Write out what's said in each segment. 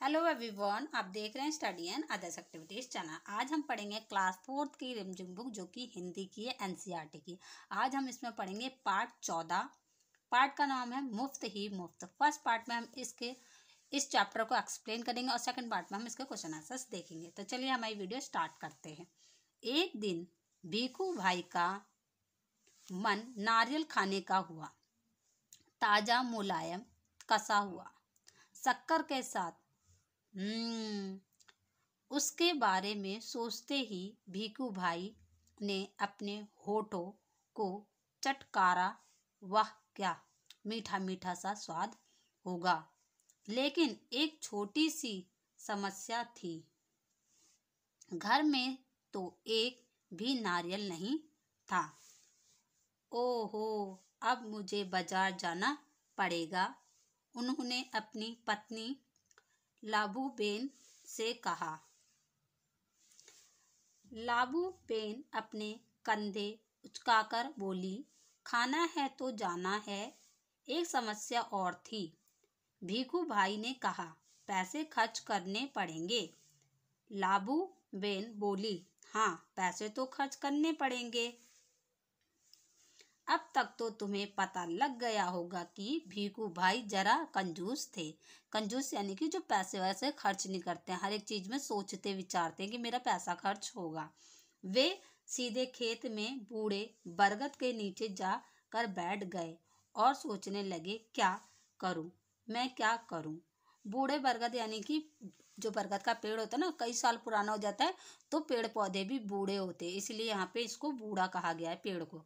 Hello everyone, आप देख रहे हैं study and others activities channel. आज हम पढ़ेंगे क्लास 4 की रिमझिम बुक, जो कि हिंदी की है, एनसीईआरटी की। आज हम इसमें पढ़ेंगे पार्ट 14। पार्ट का नाम है मुफ्त ही मुफ्त। फर्स्ट पार्ट में हम इस चैप्टर को एक्सप्लेन करेंगे और सेकंड पार्ट में हम इसके क्वेश्चन आंसर्स देखेंगे। तो चलिए हमारी वीडियो स्टार्ट करते हैं। एक दिन भीखू भाई का मन नारियल खाने का हुआ। ताजा मुलायम कसा हुआ शक्कर के साथ। उसके बारे में सोचते ही भीखू भाई ने अपने होठों को चटकारा। वाह, क्या मीठा मीठा सा स्वाद होगा। लेकिन एक छोटी सी समस्या थी। घर में तो एक भी नारियल नहीं था। ओहो, अब मुझे बाजार जाना पड़ेगा, उन्होंने अपनी पत्नी लाबूबेन से कहा। लाबूबेन अपने कंधे उचकाकर बोली, खाना है तो जाना है। एक समस्या और थी। भीखू भाई ने कहा, पैसे खर्च करने पड़ेंगे। लाबूबेन बोली, हाँ, पैसे तो खर्च करने पड़ेंगे। अब तक तो तुम्हें पता लग गया होगा कि भीखू भाई जरा कंजूस थे। कंजूस यानी कि जो पैसे वैसे खर्च नहीं करते हैं, हर एक चीज में सोचते विचारते हैं कि मेरा पैसा खर्च होगा। वे सीधे खेत में बूढ़े बरगद के नीचे जा कर बैठ गए और सोचने लगे, क्या करूं, मैं क्या करूं। बूढ़े बरगद यानी कि जो बरगद का पेड़ होता है ना, कई साल पुराना हो जाता है तो पेड़ पौधे भी बूढ़े होते हैं, इसलिए यहाँ पे इसको बूढ़ा कहा गया है पेड़ को।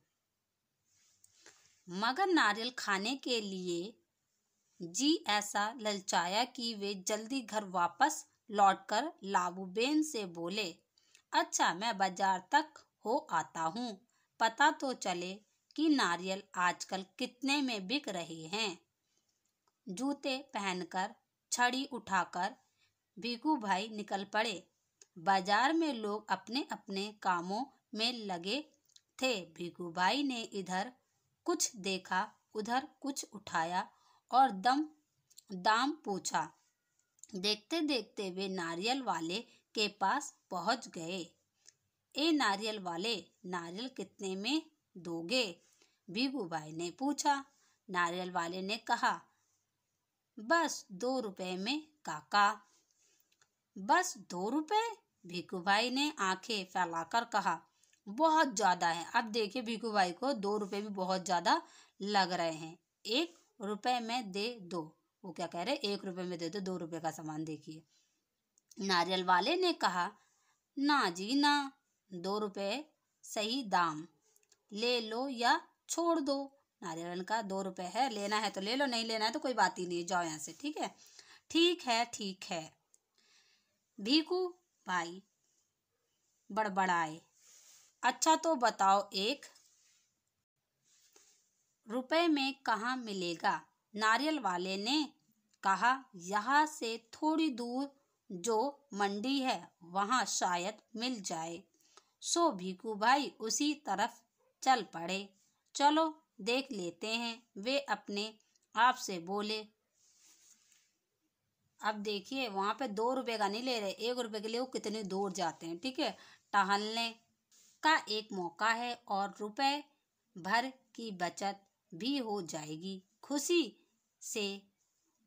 मगर नारियल खाने के लिए जी ऐसा ललचाया कि वे जल्दी घर वापस लौटकर लाबूबेन से बोले, अच्छा, मैं बाजार तक हो आता हूँ, पता तो चले कि नारियल आजकल कितने में बिक रहे हैं। जूते पहनकर, छड़ी उठाकर भीखू भाई निकल पड़े। बाजार में लोग अपने अपने कामों में लगे थे। भीखू भाई ने इधर कुछ देखा, उधर कुछ उठाया और दाम पूछा। देखते देखते वे नारियल वाले के पास पहुंच गए। ए नारियल वाले, नारियल कितने में दोगे? भीखू भाई ने पूछा। नारियल वाले ने कहा, बस 2 रुपए में काका। बस 2 रुपए? भीखू भाई ने आंखें फैलाकर कहा, बहुत ज्यादा है। अब देखिए, भीखू भाई को 2 रुपए भी बहुत ज्यादा लग रहे हैं। 1 रुपए में दे दो। वो क्या कह रहे, 1 रुपए में दे दो, 2 रुपए का सामान। देखिए, नारियल वाले ने कहा, ना जी ना, 2 रुपए सही दाम, ले लो या छोड़ दो। नारियल ने कहा, 2 रुपए है, लेना है तो ले लो, नहीं लेना है तो कोई बात ही नहीं, जाओ यहाँ से। ठीक है, ठीक है, ठीक है। भीखू भाई बड़बड़ाए, अच्छा तो बताओ, 1 रुपए में कहाँ मिलेगा? नारियल वाले ने कहा, यहाँ से थोड़ी दूर जो मंडी है वहाँ शायद मिल जाए। सो भीखू भाई उसी तरफ चल पड़े। चलो देख लेते हैं, वे अपने आप से बोले। अब देखिए, वहाँ पे 2 रुपए का नहीं ले रहे, 1 रुपए के लिए वो कितनी दूर जाते हैं। ठीक है, टहलने का एक मौका है और रुपए भर की बचत भी हो जाएगी। खुशी से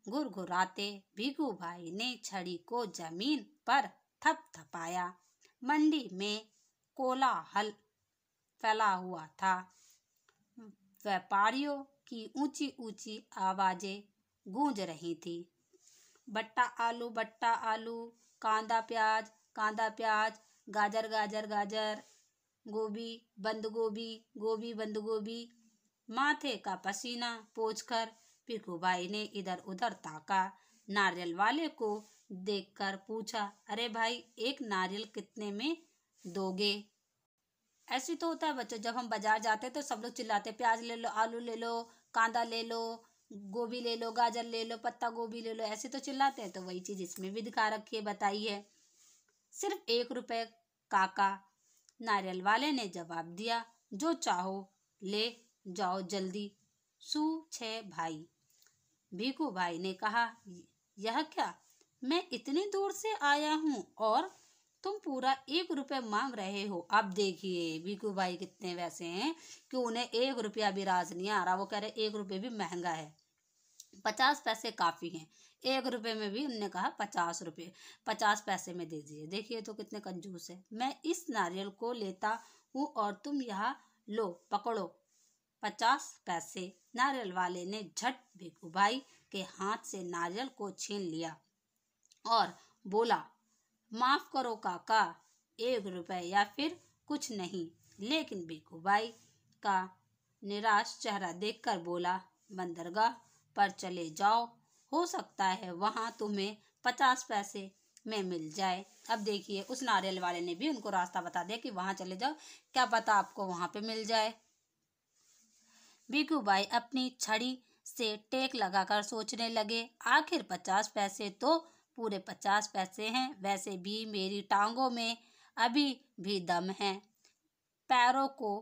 गुरगुराते भीखू भाई ने छड़ी को जमीन पर थपथपाया। मंडी में कोलाहल फैला हुआ था। व्यापारियों की ऊंची ऊंची आवाजें गूंज रही थी। बट्टा आलू, कांदा प्याज, गाजर गाजर गाजर, गोभी बंद गोभी, गोभी बंद गोभी। माथे का पसीना पोंछकर भीखू भाई ने इधर उधर ताका। नारियल वाले को देखकर पूछा, अरे भाई, 1 नारियल कितने में दोगे? ऐसे तो होता है बच्चों, जब हम बाजार जाते हैं तो सब लोग चिल्लाते, प्याज ले लो, आलू ले लो, कांदा ले लो, गोभी ले लो, गाजर ले लो, पत्ता गोभी ले लो, ऐसे तो चिल्लाते हैं। तो वही चीज इसमें भी दिखा रखी है, बताइए। सिर्फ 1 रुपए काका, नारियल वाले ने जवाब दिया। जो चाहो ले जाओ जल्दी, सू छे भाई। भीखू भाई ने कहा, यह क्या, मैं इतनी दूर से आया हूँ और तुम पूरा 1 रुपये मांग रहे हो। अब देखिए भिखू भाई कितने वैसे हैं कि उन्हें 1 रुपया भी राज नहीं आ रहा। वो कह रहे 1 रुपये भी महंगा है, 50 पैसे काफी हैं। 1 रुपये में भी उनने कहा 50 रुपये, 50 पैसे में दे दिए। देखिए तो कितने कंजूस है। मैं इस नारियल को लेता हूँ और तुम यहाँ लो, पकड़ो 50 पैसे। नारियल वाले ने झट भिखू भाई के हाथ से नारियल को छीन लिया और बोला, माफ करो काका, 1 रुपये या फिर कुछ नहीं। लेकिन भिखू भाई का निराश चेहरा देखकर बोला, बंदरगाह पर चले जाओ, हो सकता है वहां तुम्हें 50 पैसे में मिल जाए। अब देखिए उस नारियल वाले ने भी उनको रास्ता बता दिया कि वहां चले जाओ, क्या पता आपको वहां पे मिल जाए। भिखू भाई अपनी छड़ी से टेक लगाकर सोचने लगे, आखिर 50 पैसे तो पूरे 50 पैसे हैं। वैसे भी मेरी टांगों में अभी भी दम है। पैरों को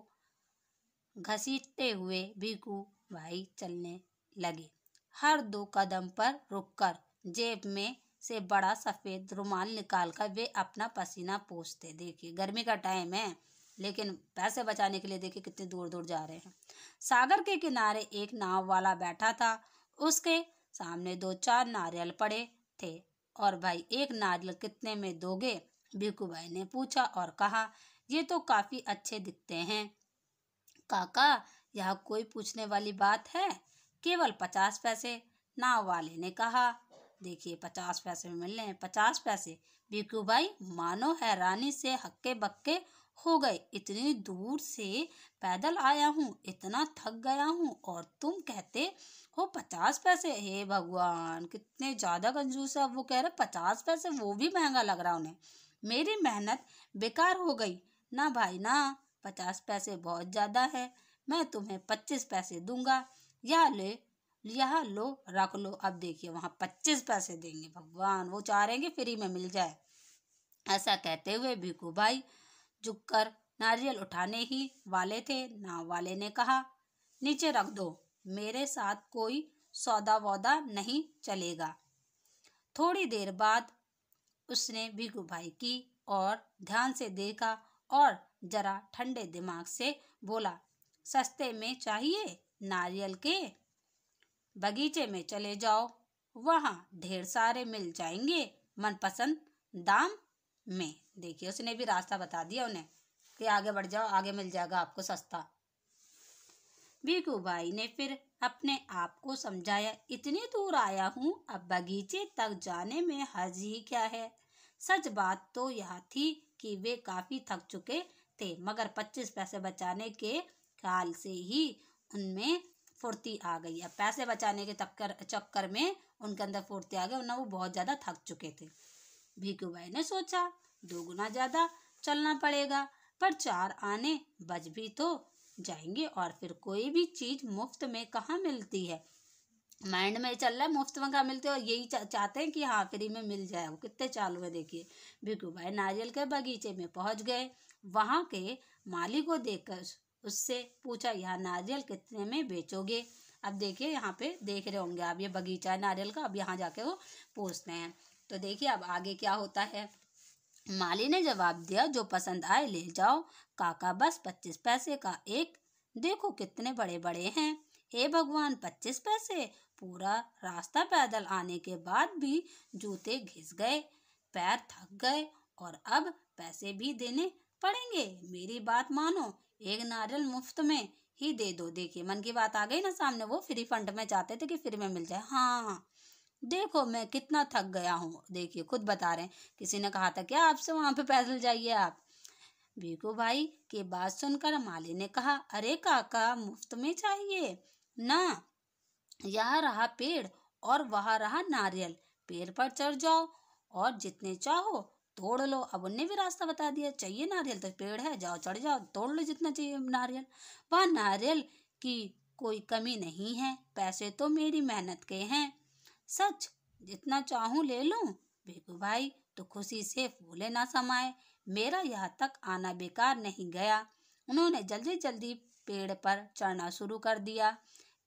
घसीटते हुए भिखू भाई चलने लगे। हर 2 कदम पर रुककर जेब में से बड़ा सफेद रुमाल निकालकर वे अपना पसीना पोंछते। देखिए गर्मी का टाइम है, लेकिन पैसे बचाने के लिए देखिए कितनी दूर दूर जा रहे हैं। सागर के किनारे एक नाव वाला बैठा था। उसके सामने 2-4 नारियल पड़े थे। और भाई, एक नारियल कितने में दोगे? भिखू भाई ने पूछा और कहा, ये तो काफी अच्छे दिखते हैं काका, यह कोई पूछने वाली बात है? केवल 50 पैसे, नाव वाले ने कहा। देखिए 50 पैसे में मिल रहे हैं 50 पैसे। भिखू भाई मानो हैरानी से हक्के बक्के हो गए। इतनी दूर से पैदल आया हूँ, इतना थक गया हूँ और तुम कहते हो 50 पैसे? हे भगवान, कितने ज्यादा कंजूस है। अब वो कह रहे 50 पैसे, वो भी महंगा लग रहा उन्हें। मेरी मेहनत बेकार हो गई ना भाई ना। 50 पैसे बहुत ज्यादा है, मैं तुम्हें 25 पैसे दूंगा। यह लो, रख लो। अब देखिए वहां 25 पैसे देंगे। भगवान, वो चाह रहे हैं कि फ्री में मिल जाए। ऐसा कहते हुए भिखू भाई झुककर नारियल उठाने ही वाले थे। नाव वाले ने कहा, नीचे रख दो, मेरे साथ कोई सौदा वौदा नहीं चलेगा। थोड़ी देर बाद उसने भिखू भाई की और ध्यान से देखा और जरा ठंडे दिमाग से बोला, सस्ते में चाहिए? नारियल के बगीचे में चले जाओ, वहां ढेर सारे मिल जाएंगे मनपसंद दाम में। देखिए उसने भी रास्ता बता दिया उन्हें कि आगे बढ़ जाओ, आगे मिल जाएगा आपको सस्ता। भिखू भाई ने फिर अपने आप को समझाया, इतनी दूर आया हूँ, अब बगीचे तक जाने में हर्ज ही क्या है। सच बात तो यह थी कि वे काफी थक चुके थे, मगर 25 पैसे बचाने के ख्याल से ही उनमें फुर्ती आ गई। अब पैसे बचाने के चक्कर में उनके अंदर फुर्ती आ गई, वरना वो बहुत ज्यादा थक चुके थे। भिखू भाई ने सोचा, 2 गुना ज्यादा चलना पड़ेगा, पर 4 आने बच भी तो जाएंगे। और फिर कोई भी चीज मुफ्त में कहाँ मिलती है। माइंड में चल रहा है मुफ्त में कहाँ मिलती है, और यही चाहते हैं कि हाँ फ्री में मिल जाए। वो कितने चालू है देखिए। भिखू भाई नारियल के बगीचे में पहुंच गए। वहां के माली को देखकर उससे पूछा, यह नारियल कितने में बेचोगे? अब देखिए यहाँ पे देख रहे होंगे आप, ये बगीचा है नारियल का। अब यहाँ जाके वो पूछते हैं। तो देखिए अब आगे क्या होता है। माली ने जवाब दिया, जो पसंद आए ले जाओ काका, बस 25 पैसे का एक। देखो कितने बड़े बड़े हैं। हे भगवान, 25 पैसे! पूरा रास्ता पैदल आने के बाद भी जूते घिस गए, पैर थक गए और अब पैसे भी देने पड़ेंगे। मेरी बात मानो, एक नारियल मुफ्त में ही दे दो। देखिए मन की बात आ गई ना सामने। वो फ्री फंड में चाहते थे कि फ्री में मिल जाए। हाँ देखो मैं कितना थक गया हूँ। देखिए खुद बता रहे हैं, किसी ने कहा था क्या आपसे वहां पे पैदल जाइए आप? भिखू भाई की बात सुनकर माली ने कहा, अरे काका, मुफ्त में चाहिए ना। यहाँ रहा पेड़ और वहां रहा नारियल, पेड़ पर चढ़ जाओ और जितने चाहो तोड़ लो। अब उनने भी रास्ता बता दिया, चाहिए नारियल तो पेड़ है, जाओ चढ़ जाओ, तोड़ लो जितना चाहिए नारियल। वह नारियल की कोई कमी नहीं है, पैसे तो मेरी मेहनत के हैं। सच? जितना चाहूं ले लूं? भिखू भाई तो खुशी से फूले ना समाये। मेरा यहाँ तक आना बेकार नहीं गया। उन्होंने जल्दी जल्दी पेड़ पर चढ़ना शुरू कर दिया।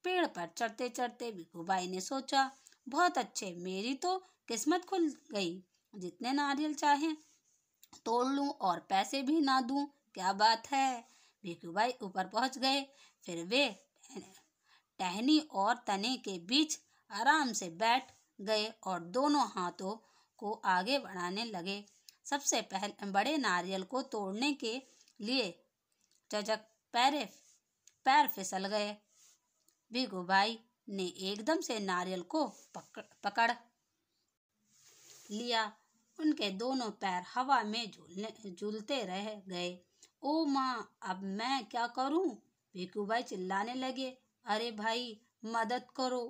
पेड़ पर चढ़ते चढ़ते भिखू भाई ने सोचा, बहुत अच्छे, मेरी तो किस्मत खुल गई, जितने नारियल चाहे तोड़ लूं और पैसे भी ना दूं, क्या बात है। भिखू भाई ऊपर पहुंच गए। फिर वे टहनी और तने के बीच आराम से बैठ गए और दोनों हाथों को आगे बढ़ाने लगे। सबसे पहले बड़े नारियल को तोड़ने के लिए चचक पैर फिसल गए। भिखू भाई ने एकदम से नारियल को पकड़ लिया। उनके दोनों पैर हवा में झूलते रह गए। ओ माँ, अब मैं क्या करूं? भिखू भाई चिल्लाने लगे। अरे भाई, मदद करो।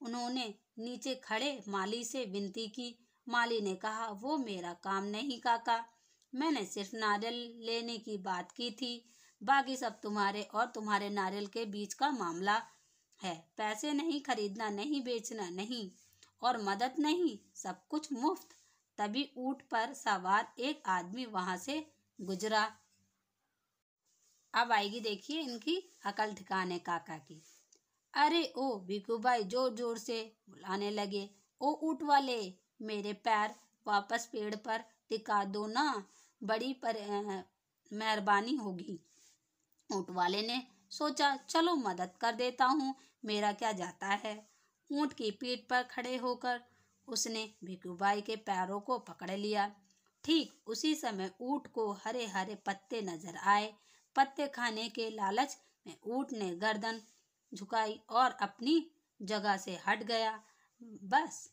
उन्होंने नीचे खड़े माली से विनती की। माली ने कहा, वो मेरा काम नहीं काका, मैंने सिर्फ नारियल लेने की बात की थी, बाकी सब तुम्हारे और तुम्हारे नारियल के बीच का मामला है। पैसे नहीं खरीदना, नहीं बेचना, नहीं, और मदद नहीं, सब कुछ मुफ्त। तभी ऊंट पर सवार एक आदमी वहां से गुजरा। अब आएगी देखिए इनकी अकल ठिकाने काका की। अरे ओ, भिखू भाई जोर जोर से बुलाने लगे। ओ ऊंट वाले, मेरे पैर वापस पेड़ पर टिका दो ना, बड़ी मेहरबानी होगी। ऊंट वाले ने सोचा, चलो मदद कर देता हूँ, मेरा क्या जाता है। ऊंट की पीठ पर खड़े होकर उसने भिखू भाई के पैरों को पकड़ लिया। ठीक उसी समय ऊंट को हरे हरे पत्ते नजर आए। पत्ते खाने के लालच में ऊंट ने गर्दन झुकाई और अपनी जगह से हट गया। बस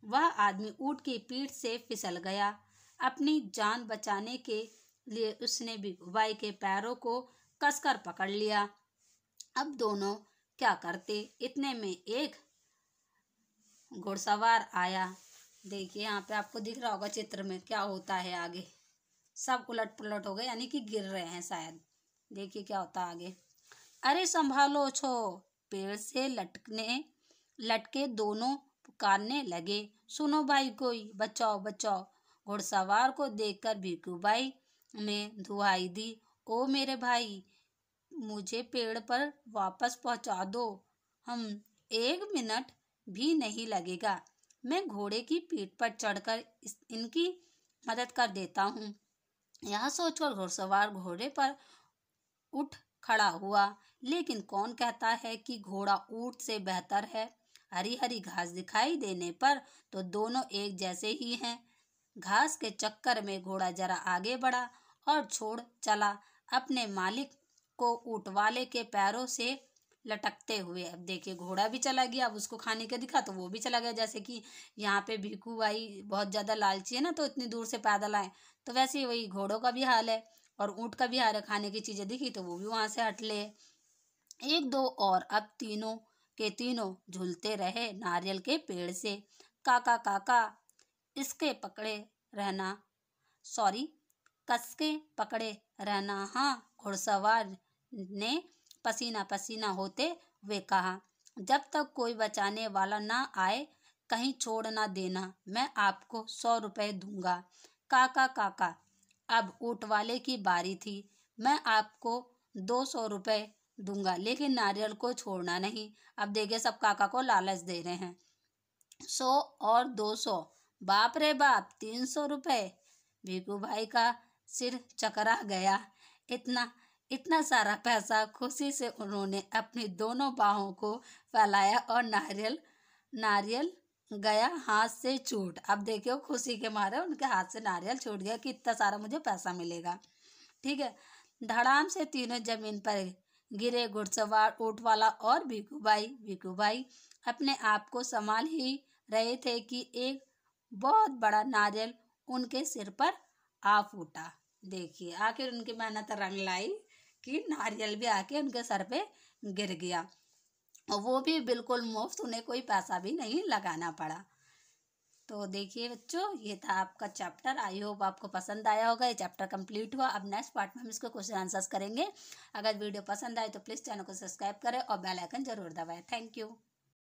वह आदमी ऊंट की पीठ से फिसल गया। अपनी जान बचाने के लिए उसने भिखू भाई के पैरों को कसकर पकड़ लिया। अब दोनों क्या करते। इतने में एक घुड़सवार आया। देखिए यहाँ पे आपको दिख रहा होगा चित्र में क्या होता है आगे। सब उलट पुलट हो गए, यानी कि गिर रहे हैं शायद। देखिए क्या होता आगे। अरे संभालो छो, पेड़ से लटके दोनों पुकारने लगे। सुनो भाई, कोई बचाओ बचाओ। घुड़सवार को देखकर भिखू भाई ने दुहाई दी। ओ मेरे भाई, मुझे पेड़ पर वापस पहुंचा दो। हम 1 मिनट भी नहीं लगेगा, मैं घोड़े की पीठ पर चढ़कर इनकी मदद कर देता हूँ। यह सोचकर घुड़सवार घोड़े पर उठ खड़ा हुआ। लेकिन कौन कहता है कि घोड़ा ऊंट से बेहतर है। हरी हरी घास दिखाई देने पर तो दोनों एक जैसे ही हैं। घास के चक्कर में घोड़ा जरा आगे बढ़ा और छोड़ चला अपने मालिक को ऊंट वाले के पैरों से लटकते हुए। अब देखिए घोड़ा भी चला गया। अब उसको खाने का दिखा तो वो भी चला गया। जैसे कि यहाँ पे भिखू भाई बहुत ज्यादा लालची है ना, तो इतनी दूर से पैदल आए, तो वैसे ही वही घोड़ों का भी हाल है और ऊंट का भी हाल है। खाने की चीजें दिखी तो वो भी वहां से हट ले। एक दो और अब तीनों के तीनों झूलते रहे नारियल के पेड़ से। काका काका, इसके पकड़े रहना, सॉरी, कसके पकड़े रहना। हाँ, घुड़सवार ने पसीना पसीना होते हुए कहा। जब तक कोई बचाने वाला ना आए कहीं छोड़ ना देना, मैं आपको 100 रुपए दूंगा। काका काका, अब ऊंट वाले की बारी थी। मैं आपको 200 रुपए दूंगा, लेकिन नारियल को छोड़ना नहीं। अब देखिए सब काका को लालच दे रहे हैं। 100 और 200, बाप रे बाप, 300 रुपए। भिखू भाई का सिर चकरा गया। इतना इतना सारा पैसा। खुशी से उन्होंने अपनी दोनों बाहों को फैलाया और नारियल गया हाथ से छूट। अब देखियो खुशी के मारे उनके हाथ से नारियल छूट गया कि इतना सारा मुझे पैसा मिलेगा। ठीक है, धड़ाम से तीनों जमीन पर गिरे। घुड़सवार, ऊंट वाला और भिखू भाई अपने आप को संभाल ही रहे थे कि एक बहुत बड़ा नारियल उनके सिर पर आ फूटा। देखिए आखिर उनकी मेहनत रंग लाई कि नारियल भी आके उनके सर पे गिर गया, और वो भी बिल्कुल मुफ्त, उन्हें कोई पैसा भी नहीं लगाना पड़ा। तो देखिए बच्चों, ये था आपका चैप्टर। आई होप आपको पसंद आया होगा। ये चैप्टर कंप्लीट हुआ। अब नेक्स्ट पार्ट में हम इसको क्वेश्चन आंसर्स करेंगे। अगर वीडियो पसंद आए तो प्लीज़ चैनल को सब्सक्राइब करें और बेल आइकन जरूर दबाएं। Thank you.